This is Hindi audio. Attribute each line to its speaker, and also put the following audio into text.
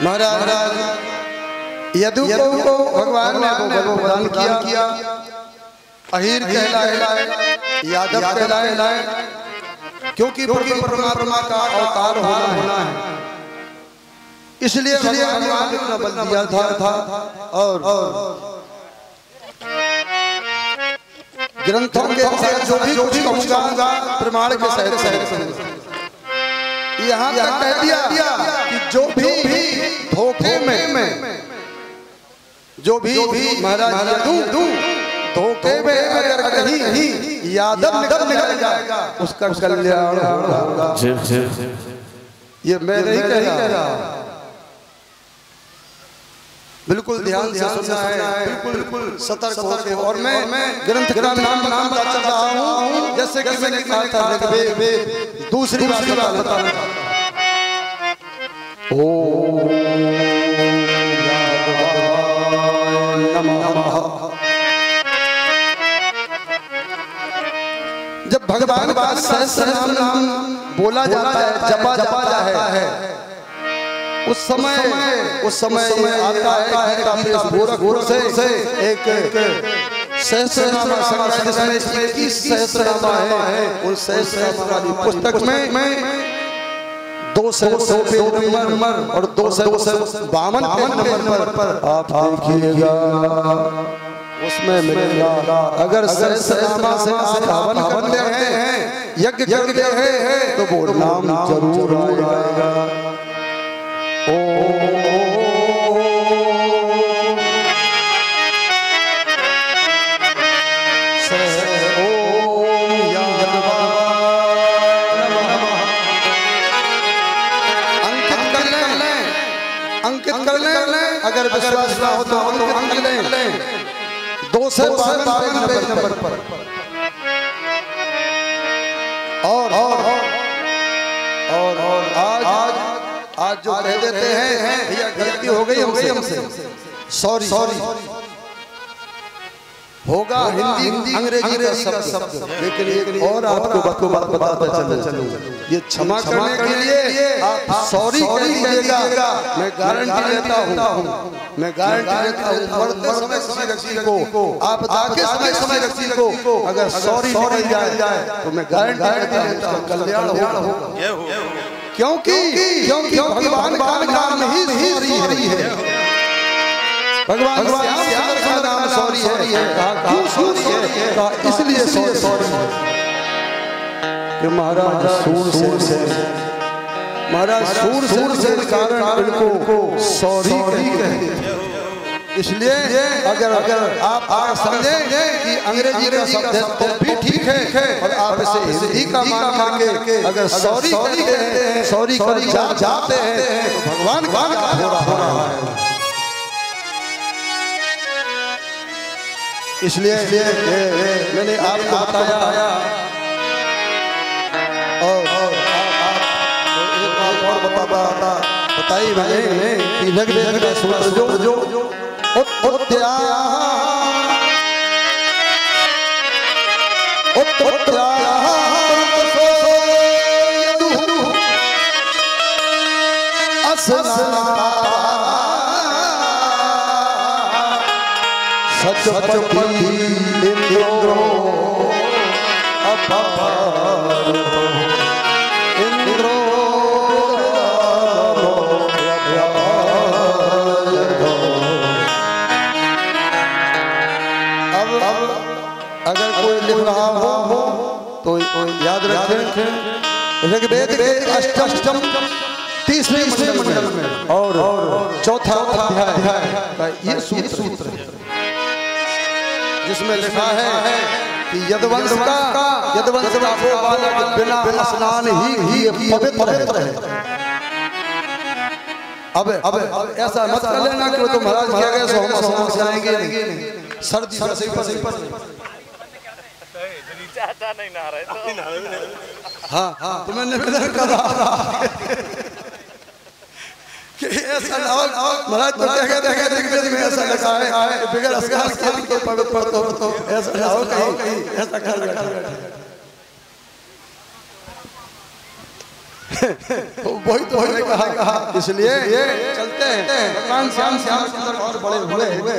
Speaker 1: महाराज यदु को भगवान ने वरदान किया अहीर कहलाए, यादव कहलाए, क्योंकि परमात्मा का अवतार होना है, इसलिए भगवान ने इतना बल दिया था। और ग्रंथों के जो भी कुछ कहूँगा प्रमाण के सहित यहाँ तक कह दिया कि जो भी धोखे में जो भी महाराज यदु धोखे में अगर कहीं यादव निकल जाएगा उसका कल्याण होगा। ये मैं नहीं कह रहा, बिल्कुल ध्यान से सुनना है, बिल्कुल सतर्क होकर। और मैं ग्रंथ का नाम चल रहा हूँ, जैसे कि मैंने कहा था ऋग्वेद दूसरी बात बताना। ओम नमः। जब भगवान का सहस्र नाम बोला जाता है, जपा जाता है, उस समय आता है गोरख से एक सहस्रनामा जिसमें 21 सहस्रनामा है। उन सहस्रनामा पुस्तक में 200 नंबर और 252 नंबर पर आप देखिएगा, उसमें मिलेगा अगर सहस्रनामा से आप हवन करते हैं, यज्ञ करते हैं, तो वो नाम जरूर आएगा। अंकित कर लें, अगर विश्वास ना हो तो अंकित लें 252 नंबर पर। और आज जो कह देते हैं भैया गलती हो गई हमसे, सॉरी होगा हिंदी अंग्रेजी का शब्द, लेकिन और आपको बात बताता चलूं, ये क्षमा करने के लिए आप सॉरी कहिएगा। मैं गारंटी लेता हूँ, मरते समय व्यक्ति को, आपदा के समय व्यक्ति को अगर सॉरी मिल जाए तो मैं गारंटी लेता हूँ कल्याण होगा। क्योंकि भगवान का नाम ही सॉरी है। भगवान का नाम सॉरी है, इसलिए सॉरी है कि महाराज सूर से कारण इनको सॉरी कहते। इसलिए अगर आप समझें कि अंग्रेजी का शब्द है तो भी ठीक है, और आप इसे हिंदी का मान के अगर सॉरी कहते हैं, सॉरी कर जाते हैं, तो भगवान का हो रहा है। इसलिए मैंने आपको बताया। और एक बात और बताई मैंने कि ऋग्वेद का सूत्र जो सचपति इंद्रो इंद्रो अब अगर कोई लिख रहा हो तो याद रखें ऋग्वेद के अष्टम 30वें मंडल में और चौथा अध्याय का ये सूत्र है, जिसमें लिखा है कि यदुवंश का वो बालक बिना स्नान ही पवित्र है। अब ऐसा मत कर लेना कि तो महाराज किया गया सो हम सोम से आएंगे नहीं, सर्दी पर नहीं नहा रहे तो हाँ तो मैंने निवेदन करा कि ऐसा महाराज तो कहते में ऐसा लिखा है बिगड़ स्नान के पवित्र तो ऐसा ना हो कहीं ऐसा कर बैठा वही तो मैंने कहा, इसलिए चलते हैं भगवान श्याम सुंदर और बड़े हुए